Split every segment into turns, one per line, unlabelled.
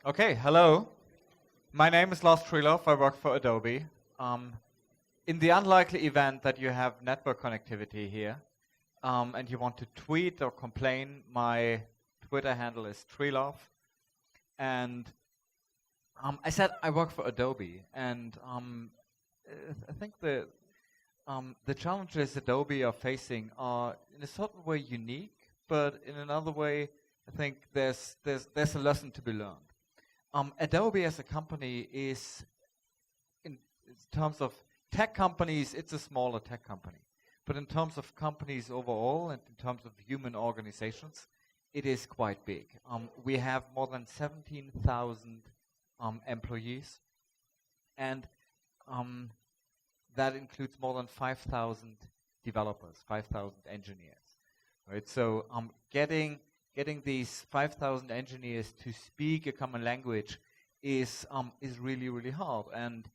Okay, hello. My name is Lars Trieloff. I work for Adobe. In the unlikely event that you have network connectivity here, and you want to tweet or complain, my Twitter handle is Trieloff. And I said I work for Adobe, and I think the challenges Adobe are facing are in a certain way unique, but in another way, I think there's a lesson to be learned. Adobe as a company is, in terms of tech companies, it's a smaller tech company. But in terms of companies overall and in terms of human organizations, it is quite big. We have more than 17,000 employees, and that includes more than 5,000 developers, 5,000 engineers. Right? So getting these 5,000 engineers to speak a common language is really, really hard. And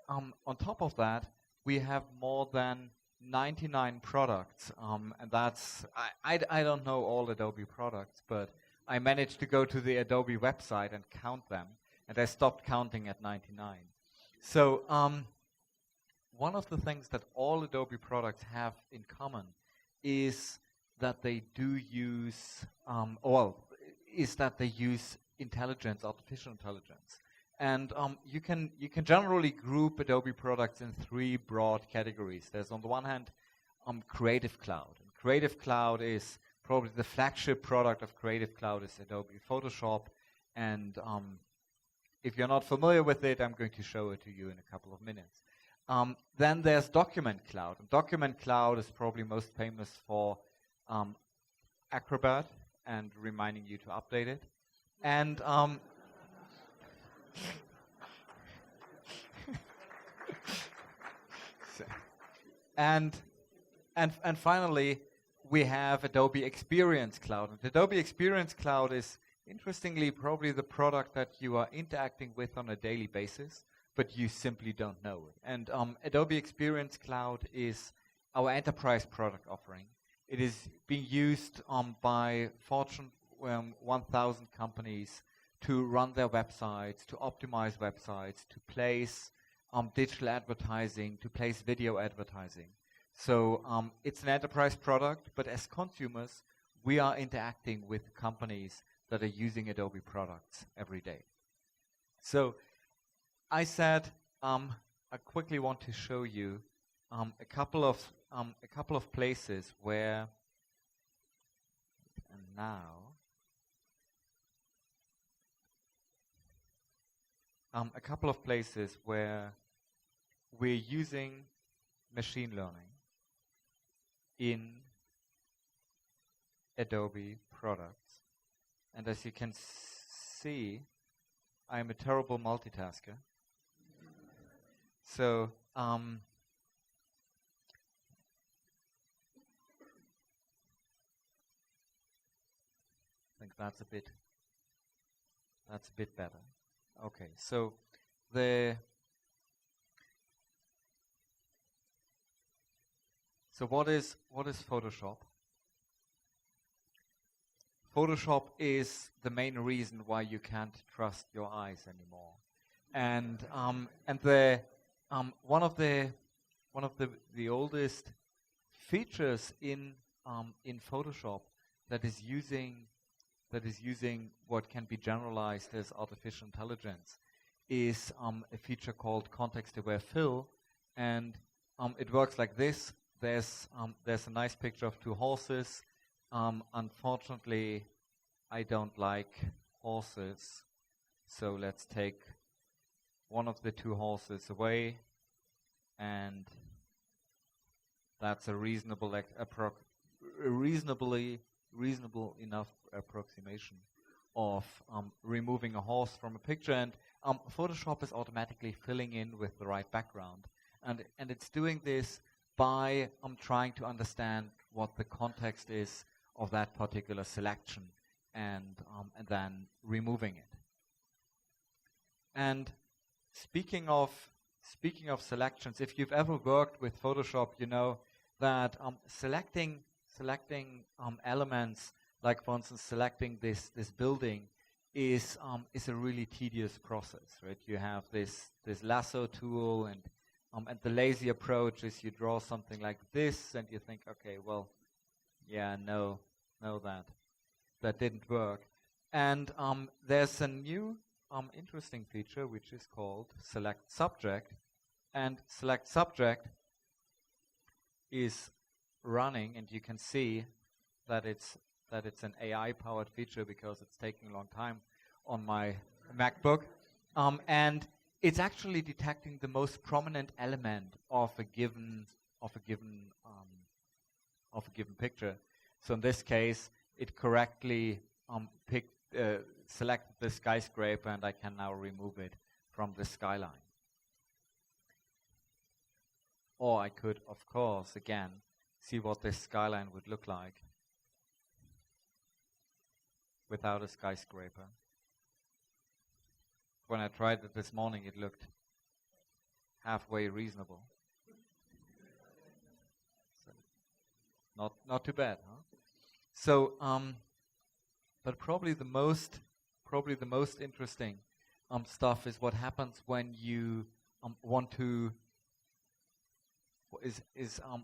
on top of that, we have more than 99 products, and that's, I don't know all Adobe products, but I managed to go to the Adobe website and count them, and I stopped counting at 99. So one of the things that all Adobe products have in common is that they do use, intelligence, artificial intelligence. And you can generally group Adobe products in three broad categories. There's on the one hand, Creative Cloud. And Creative Cloud is probably the flagship product of Creative Cloud is Adobe Photoshop. And if you're not familiar with it, I'm going to show it to you in a couple of minutes. Then there's Document Cloud. And Document Cloud is probably most famous for Acrobat and reminding you to update it. And and finally, we have Adobe Experience Cloud. And Adobe Experience Cloud is, interestingly, probably the product that you are interacting with on a daily basis, but you simply don't know it. And Adobe Experience Cloud is our enterprise product offering. It is being used by Fortune 1,000 companies to run their websites, to optimize websites, to place digital advertising, to place video advertising. So it's an enterprise product, but as consumers, we are interacting with companies that are using Adobe products every day. So I said I quickly want to show you a couple of places where, and now, a couple of places where we're using machine learning in Adobe products. And as you can see, I'm a terrible multitasker. So I think that's a bit better. Okay, so what is Photoshop? Photoshop is the main reason why you can't trust your eyes anymore. And one of the oldest features in Photoshop that is using what can be generalized as artificial intelligence is a feature called context-aware fill, and it works like this. There's a nice picture of two horses. Unfortunately, I don't like horses, so let's take one of the two horses away, and that's a reasonable enough approximation of removing a horse from a picture, and Photoshop is automatically filling in with the right background, and it's doing this by trying to understand what the context is of that particular selection, and then removing it. And speaking of selections, if you've ever worked with Photoshop, you know that selecting elements, like for instance selecting this building, is a really tedious process, right? You have this lasso tool, and the lazy approach is you draw something like this, and you think, okay, well, yeah, no, that didn't work. And there's a new interesting feature which is called select subject, and select subject is running, and you can see that it's an AI-powered feature because it's taking a long time on my MacBook, and it's actually detecting the most prominent element of a given picture. So in this case, it correctly selected the skyscraper, and I can now remove it from the skyline. Or I could, of course, again, see what this skyline would look like without a skyscraper. When I tried it this morning, it looked halfway reasonable. So not too bad, huh? So, but probably the most interesting stuff is what happens when you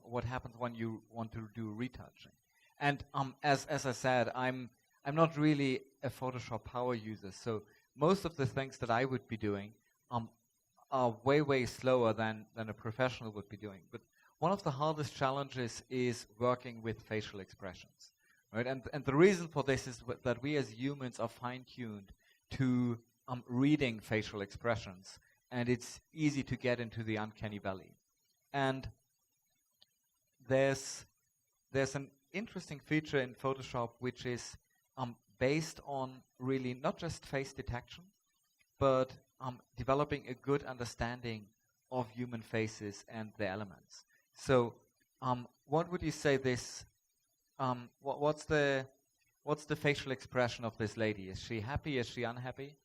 what happens when you want to do retouching. And as I said, I'm not really a Photoshop power user, so most of the things that I would be doing are way slower than a professional would be doing. But one of the hardest challenges is working with facial expressions, right? And the reason for this is that we as humans are fine-tuned to reading facial expressions, and it's easy to get into the uncanny valley. And there's an interesting feature in Photoshop which is based on really not just face detection, but developing a good understanding of human faces and their elements. So, what would you say this? What's the facial expression of this lady? Is she happy? Is she unhappy?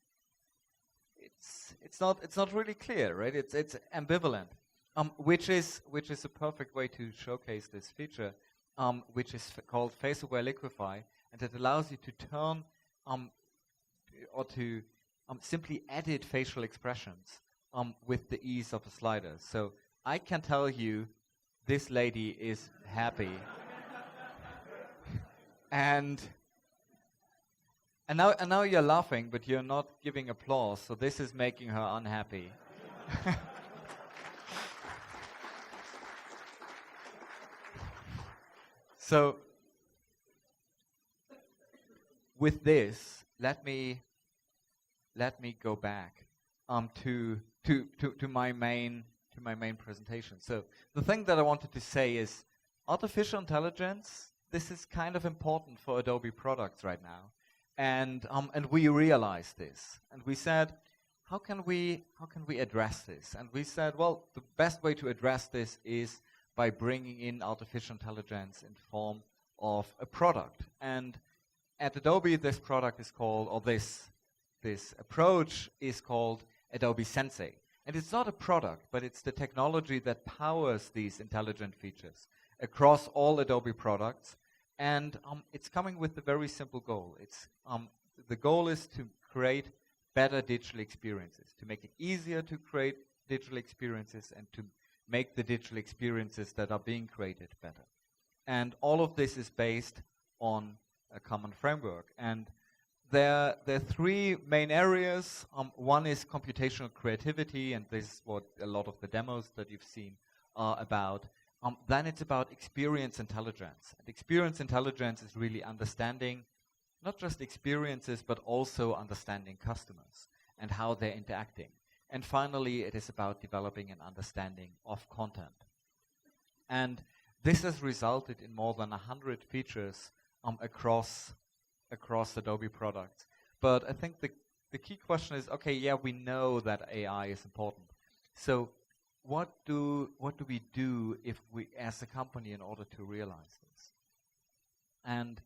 It's not really clear, right? It's ambivalent, which is a perfect way to showcase this feature, which is called Face Aware Liquify. And it allows you to turn or to simply edit facial expressions with the ease of a slider. So I can tell you this lady is happy. and now you're laughing, but you're not giving applause, so this is making her unhappy. So with this, let me go back to my main presentation. So the thing that I wanted to say is artificial intelligence. This is kind of important for Adobe products right now, and we realized this, and we said, how can we address this? And we said, well, the best way to address this is by bringing in artificial intelligence in form of a product. And at Adobe, this product is called, or this approach is called Adobe Sensei. And it's not a product, but it's the technology that powers these intelligent features across all Adobe products. And it's coming with a very simple goal. The goal is to create better digital experiences, to make it easier to create digital experiences and to make the digital experiences that are being created better. And all of this is based on a common framework. And there are three main areas. One is computational creativity, and this is what a lot of the demos that you've seen are about. Then it's about experience intelligence. And experience intelligence is really understanding not just experiences, but also understanding customers and how they're interacting. And finally, it is about developing an understanding of content. And this has resulted in more than 100 features across Adobe products. But I think the key question is, okay, yeah, we know that AI is important. So what do we do if we, as a company, in order to realize this? And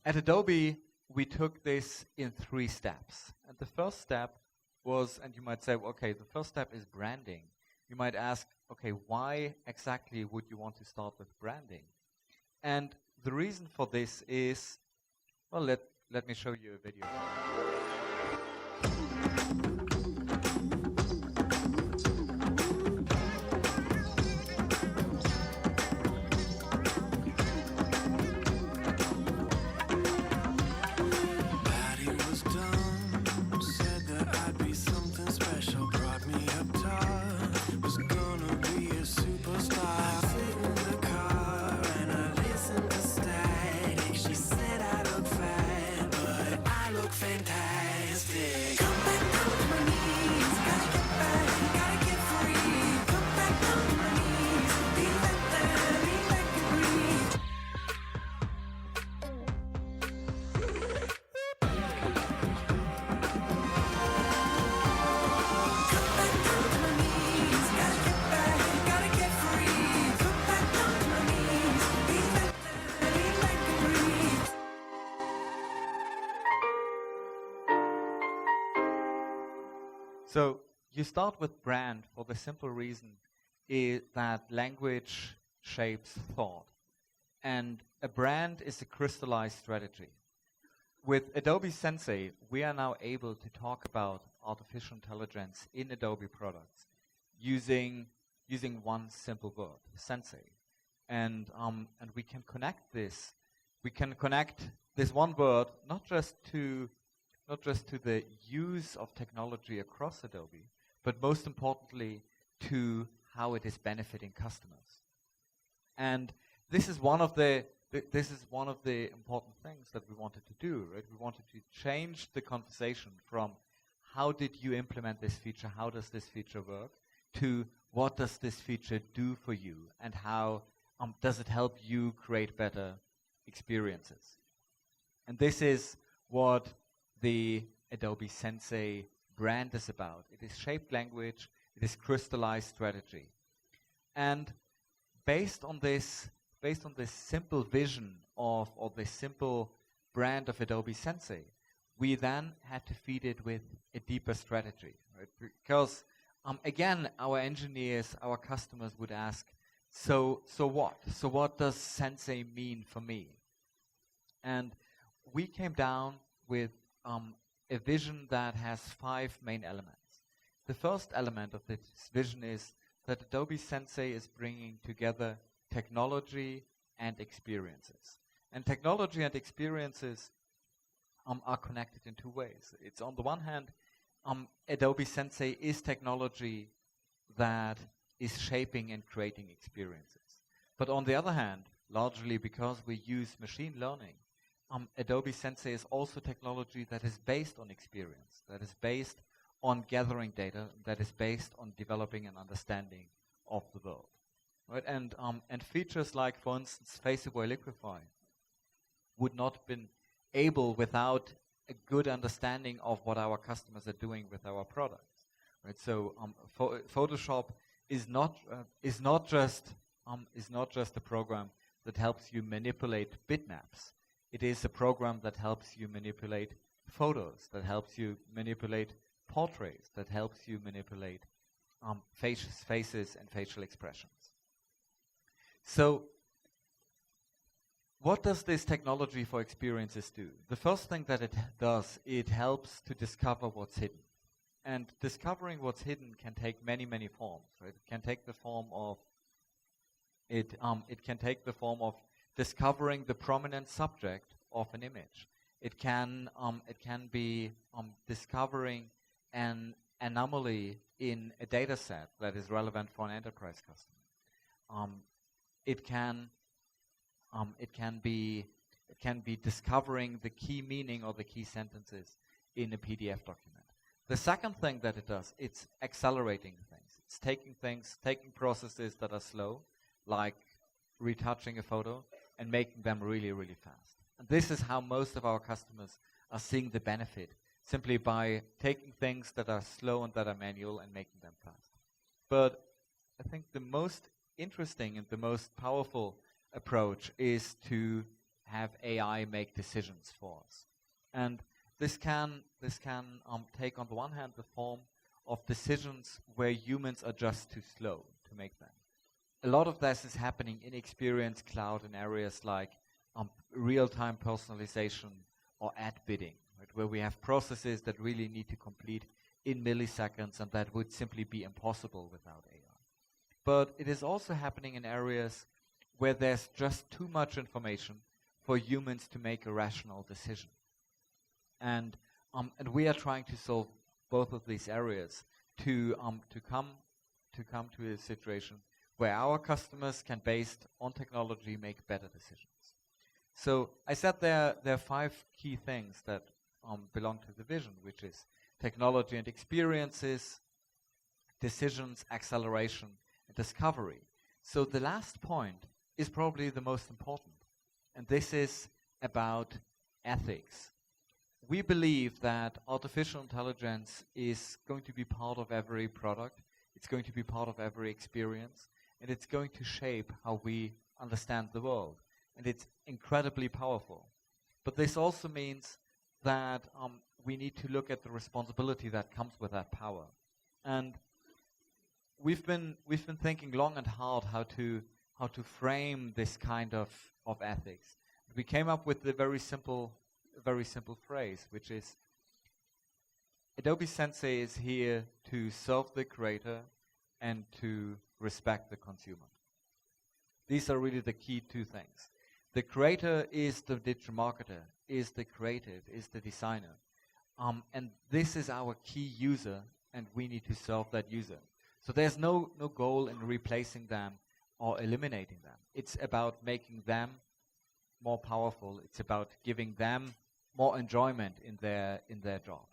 at Adobe, we took this in 3 steps. And the first step was, and you might say, okay, the first step is branding. You might ask, okay, why exactly would you want to start with branding? And the reason for this is, well, let me show you a video. So you start with brand for the simple reason that language shapes thought. And a brand is a crystallized strategy. With Adobe Sensei, we are now able to talk about artificial intelligence in Adobe products using one simple word, Sensei. And we can connect this. We can connect this one word not just to the use of technology across Adobe, but most importantly to how it is benefiting customers. And this is one of the important things that we wanted to do, right? We wanted to change the conversation from how did you implement this feature, how does this feature work, to what does this feature do for you, and how does it help you create better experiences. And this is what the Adobe Sensei brand is about. It is shaped language, it is crystallized strategy. And based on this simple vision or this simple brand of Adobe Sensei, we then had to feed it with a deeper strategy, right? Because again, our engineers, our customers would ask, so what? So what does Sensei mean for me? And we came down with a vision that has 5 main elements. The first element of this vision is that Adobe Sensei is bringing together technology and experiences. And technology and experiences are connected in 2 ways. It's on the one hand, Adobe Sensei is technology that is shaping and creating experiences. But on the other hand, largely because we use machine learning, Adobe Sensei is also technology that is based on experience, that is based on gathering data, that is based on developing an understanding of the world. Right? And features like, for instance, Face-Aware Liquify would not have been able without a good understanding of what our customers are doing with our products. Right? So Photoshop is not just a program that helps you manipulate bitmaps. It is a program that helps you manipulate photos, that helps you manipulate portraits, that helps you manipulate faces and facial expressions. So what does this technology for experiences do? The first thing that it does, it helps to discover what's hidden. And discovering what's hidden can take many, many forms. Right? It can take the form of discovering the prominent subject of an image. It can be discovering an anomaly in a data set that is relevant for an enterprise customer. It can be discovering the key meaning or the key sentences in a PDF document. The second thing that it does, it's accelerating things. It's taking processes that are slow, like retouching a photo, and making them really, really fast. And this is how most of our customers are seeing the benefit, simply by taking things that are slow and that are manual and making them fast. But I think the most interesting and the most powerful approach is to have AI make decisions for us. And this can take, on the one hand, the form of decisions where humans are just too slow to make them. A lot of this is happening in Experience Cloud in areas like real-time personalization or ad bidding, right, where we have processes that really need to complete in milliseconds, and that would simply be impossible without AI. But it is also happening in areas where there's just too much information for humans to make a rational decision. And we are trying to solve both of these areas to come to a situation where our customers can, based on technology, make better decisions. So I said there are 5 key things that belong to the vision, which is technology and experiences, decisions, acceleration, and discovery. So the last point is probably the most important, and this is about ethics. We believe that artificial intelligence is going to be part of every product, it's going to be part of every experience, and it's going to shape how we understand the world. And it's incredibly powerful. But this also means that we need to look at the responsibility that comes with that power. And we've been thinking long and hard how to frame this kind of ethics. We came up with a very simple phrase, which is Adobe Sensei is here to serve the creator and to respect the consumer. These are really the key 2 things. The creator is the digital marketer, is the creative, is the designer. And this is our key user, and we need to serve that user. So there's no goal in replacing them or eliminating them. It's about making them more powerful. It's about giving them more enjoyment in their job.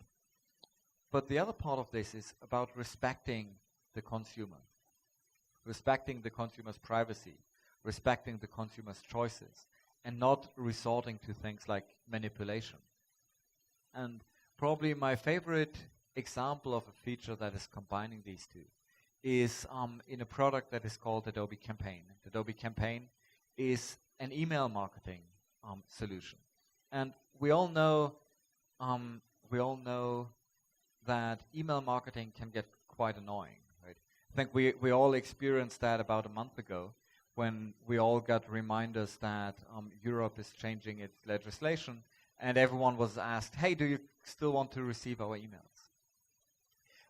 But the other part of this is about respecting the consumer, respecting the consumer's privacy, respecting the consumer's choices, and not resorting to things like manipulation. And probably my favorite example of a feature that is combining these 2 is in a product that is called Adobe Campaign. Adobe Campaign is an email marketing solution. And we all know that email marketing can get quite annoying, right? I think we all experienced that about a month ago when we all got reminders that Europe is changing its legislation, and everyone was asked, hey, do you still want to receive our emails?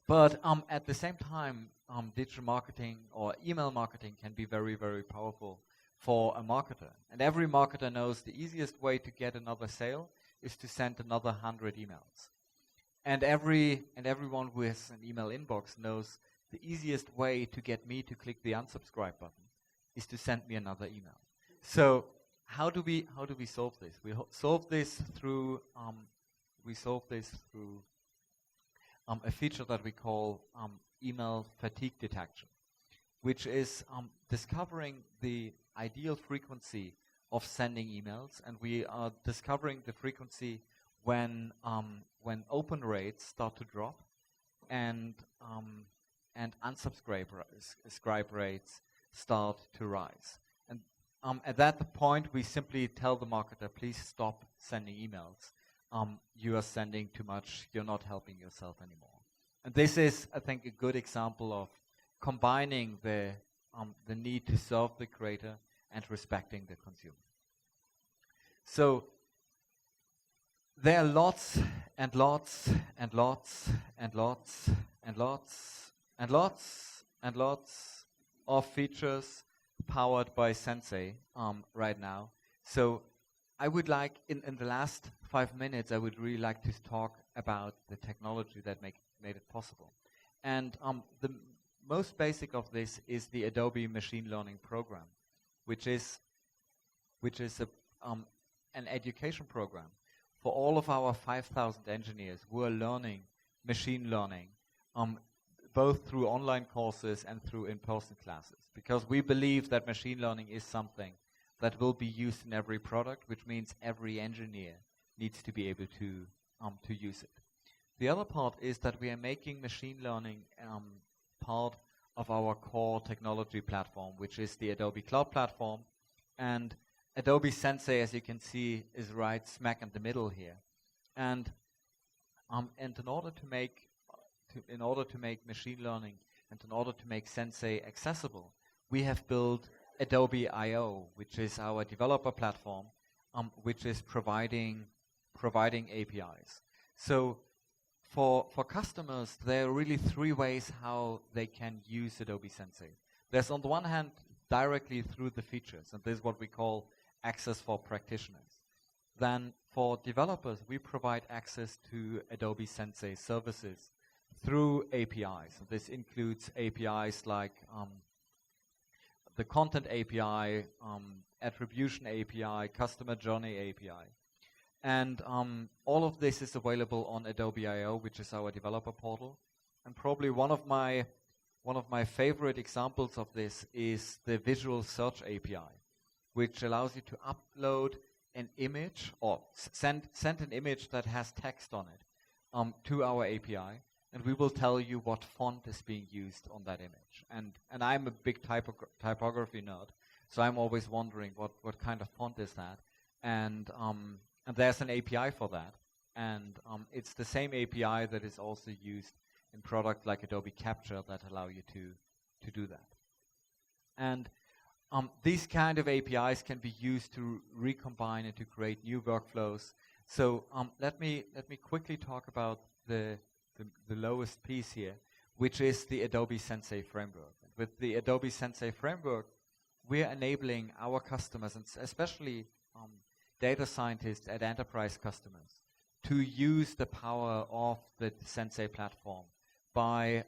But at the same time, digital marketing or email marketing can be very, very powerful for a marketer. And every marketer knows the easiest way to get another sale is to send another 100 emails. And everyone who has an email inbox knows the easiest way to get me to click the unsubscribe button is to send me another email. So how do we solve this? We solve this through a feature that we call email fatigue detection, which is discovering the ideal frequency of sending emails, and we are discovering the frequency when open rates start to drop and unsubscribe rates start to rise. And at that point, we simply tell the marketer, please stop sending emails. You are sending too much. You're not helping yourself anymore. And this is, I think, a good example of combining the need to serve the creator and respecting the consumer. So there are lots and lots and lots and lots and lots and lots and lots of features powered by Sensei right now. So I would like, in the last 5 minutes, I would really like to talk about the technology that made it possible. And the most basic of this is the Adobe Machine Learning Program, which is an education program for all of our 5,000 engineers who are learning machine learning, both through online courses and through in-person classes. Because we believe that machine learning is something that will be used in every product, which means every engineer needs to be able to use it. The other part is that we are making machine learning part of our core technology platform, which is the Adobe Cloud Platform. And Adobe Sensei, as you can see, is right smack in the middle here. And in order to make machine learning and in order to make Sensei accessible, we have built Adobe.io, which is our developer platform, which is providing providing APIs. So for customers, there are really three ways how they can use Adobe Sensei. There's on the one hand, directly through the features, and this is what we call access for practitioners. Then for developers, we provide access to Adobe Sensei services through APIs. So this includes APIs like the Content API, Attribution API, Customer Journey API. And all of this is available on Adobe.io, which is our developer portal. And probably one of my favorite examples of this is the Visual Search API, which allows you to upload an image or send an image that has text on it to our API, and we will tell you what font is being used on that image. And I'm a big typography nerd, so I'm always wondering what kind of font is that. And there's an API for that. And it's the same API that is also used in products like Adobe Capture that allow you to do that. And these kind of APIs can be used to recombine and to create new workflows. So let me quickly talk about the lowest piece here, which is the Adobe Sensei framework. With the Adobe Sensei framework, we're enabling our customers, and especially data scientists at enterprise customers, to use the power of the Sensei platform by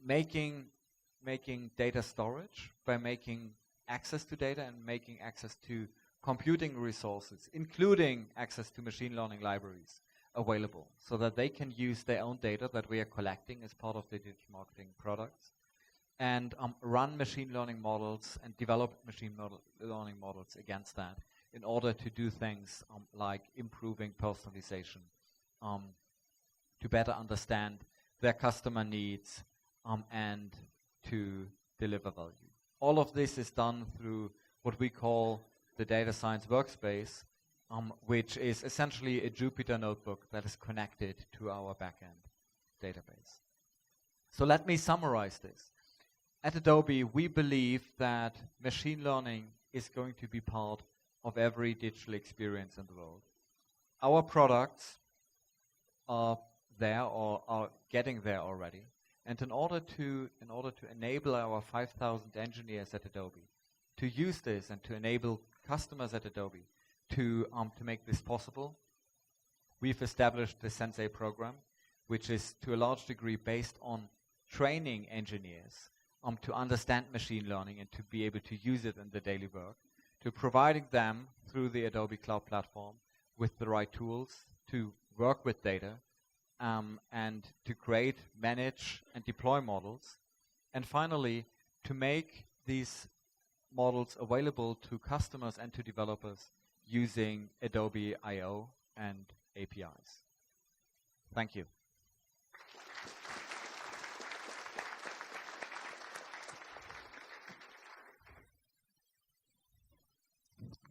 making data storage, by making access to data and making access to computing resources, including access to machine learning libraries available, so that they can use their own data that we are collecting as part of the digital marketing products, and run machine learning models and develop machine learning models against that in order to do things like improving personalization, to better understand their customer needs, and to deliver value. All of this is done through what we call the Data Science Workspace, which is essentially a Jupyter notebook that is connected to our backend database. So let me summarize this. At Adobe, we believe that machine learning is going to be part of every digital experience in the world. Our products are there or are getting there already. And in order to enable our 5,000 engineers at Adobe to use this and to enable customers at Adobe to make this possible, we've established the Sensei program, which is to a large degree based on training engineers to understand machine learning and to be able to use it in the daily work, to providing them through the Adobe Cloud Platform with the right tools to work with data, and to create, manage, and deploy models. And finally, to make these models available to customers and to developers using Adobe.io and APIs. Thank you.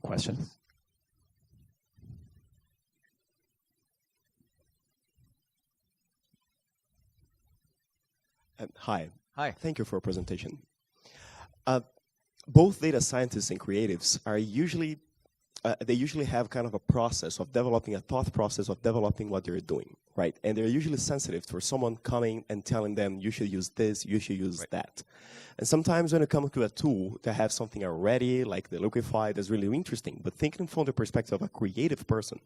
Questions?
Hi.
Hi.
Thank you for your presentation. Both data scientists and creatives are usually have kind of a process of developing a thought process of developing what they're doing, right? And they're usually sensitive for someone coming and telling them, you should use this, you should use that. And sometimes when it comes to a tool to have something already, like the Liquify, that's really interesting. But thinking from the perspective of a creative person,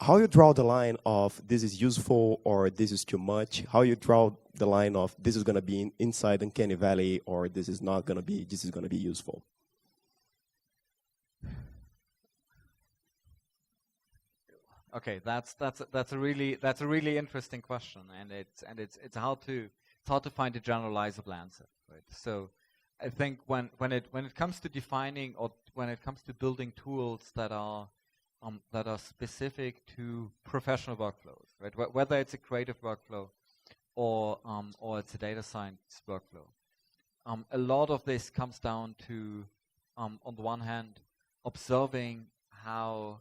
how you draw the line of this is useful or this is too much? How you draw the line of this is going to be inside Uncanny Valley or this is not going to be, this is going to be useful?
Okay, that's a really interesting question, and it's hard to find a generalizable answer, right? So I think when it comes to defining or when it comes to building tools that are specific to professional workflows, right? Whether it's a creative workflow or it's a data science workflow, a lot of this comes down to, on the one hand, observing how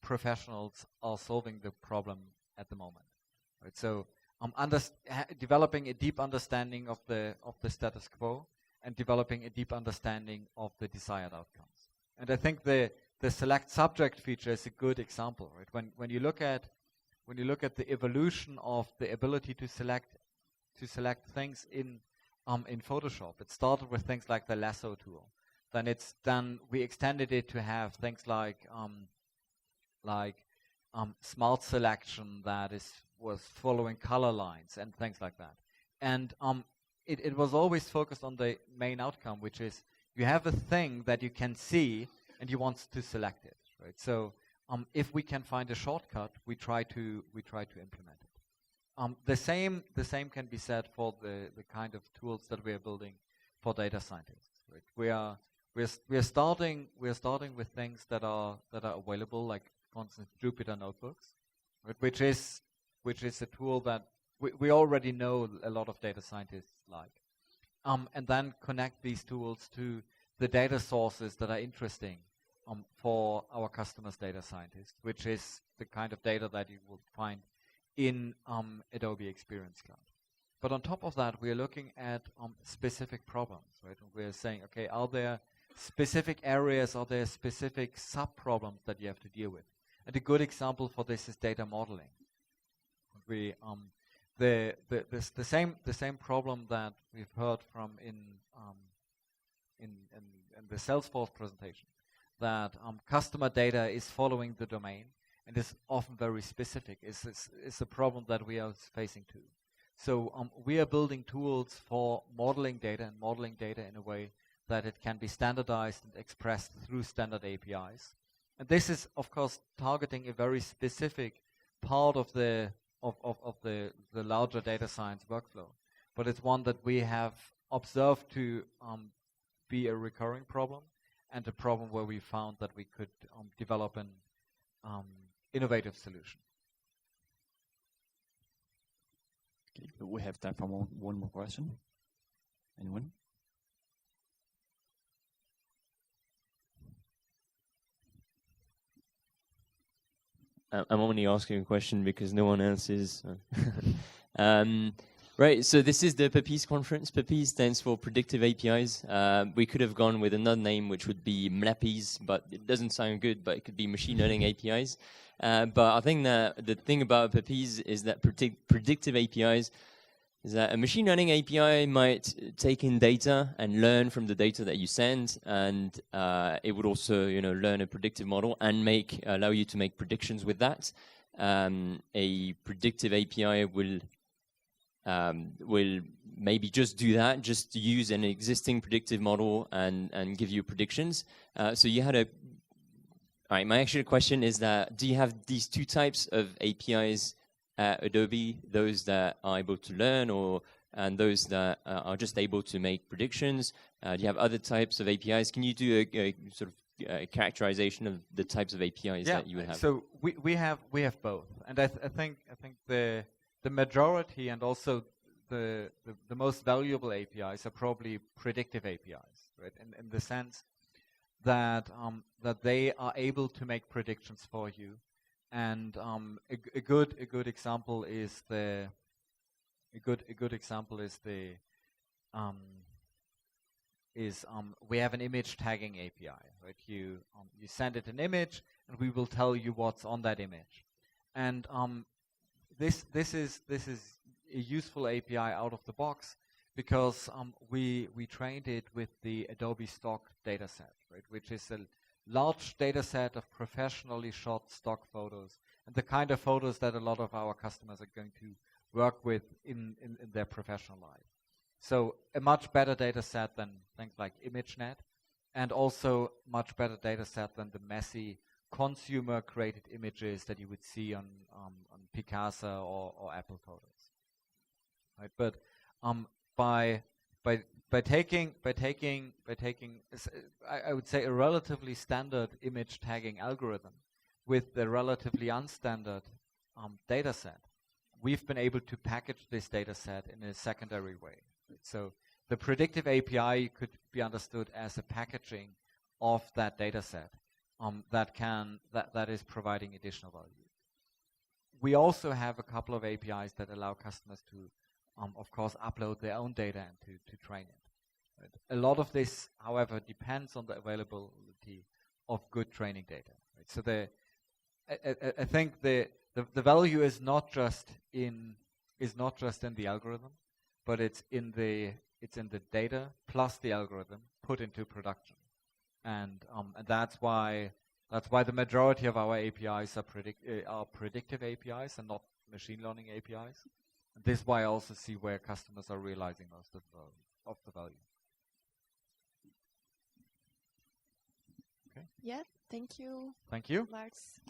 professionals are solving the problem at the moment, right? So developing a deep understanding of the status quo and developing a deep understanding of the desired outcomes. And I think the the select subject feature is a good example, right? When you look at the evolution of the ability to select things in Photoshop, it started with things like the lasso tool. Then we extended it to have things like smart selection that was following color lines and things like that. And it was always focused on the main outcome, which is you have a thing that you can see and you want to select it, right? So if we can find a shortcut, we try to implement it. The same can be said for the kind of tools that we are building for data scientists, right? We are starting with things that are available, like for instance Jupyter notebooks, right? Which is a tool that we already know a lot of data scientists like, and then connect these tools to the data sources that are interesting for our customers' data scientists, which is the kind of data that you will find in Adobe Experience Cloud. But on top of that, we are looking at specific problems, right? And we're saying, okay, are there specific areas, are there specific sub-problems that you have to deal with? And a good example for this is data modeling. We the same problem that we've heard from in the Salesforce presentation, that customer data is following the domain and is often very specific, is a problem that we are facing too. So we are building tools for modeling data in a way that it can be standardized and expressed through standard APIs. And this is, of course, targeting a very specific part of the larger data science workflow. But it's one that we have observed to be a recurring problem, and a problem where we found that we could develop an innovative solution.
Okay, we have time for one more question. Anyone?
I'm only asking a question because no one else is. Right, so this is the PAPIs conference. PAPIs stands for Predictive APIs. We could have gone with another name, which would be MLAPIs, but it doesn't sound good, but it could be Machine Learning APIs. But I think that the thing about PAPIs is that predictive APIs is that a machine learning API might take in data and learn from the data that you send, and it would also, learn a predictive model and allow you to make predictions with that. A predictive API will maybe just do that, just use an existing predictive model and give you predictions. So you had all right, my actual question is that, do you have these two types of APIs at Adobe, those that are able to learn and those that are just able to make predictions? Do you have other types of APIs? Can you do a sort of characterization of the types of APIs that you would have?
So we have both, and I think the majority and also the most valuable APIs are probably predictive APIs, right? In the sense that they are able to make predictions for you, and a good example is we have an image tagging API, right? You send it an image, and we will tell you what's on that image, and this is a useful API out of the box because we trained it with the Adobe stock dataset, right, which is a large dataset of professionally shot stock photos, and the kind of photos that a lot of our customers are going to work with in their professional life. So a much better dataset than things like ImageNet, and also much better dataset than the messy consumer-created images that you would see on Picasa or Apple Photos, right? But by taking I would say a relatively standard image tagging algorithm with the relatively unstandard data set, we've been able to package this data set in a secondary way. So the predictive API could be understood as a packaging of that data set that is providing additional value. We also have a couple of APIs that allow customers to, of course, upload their own data and to train it. Right? A lot of this, however, depends on the availability of good training data. Right? So I think the value is not just in the algorithm, but it's in the data plus the algorithm put into production, and that's why the majority of our APIs are predictive APIs and not machine learning APIs. And this is why I also see where customers are realizing most of the value. Okay.
Yeah, thank you.
Thank you.
Lars.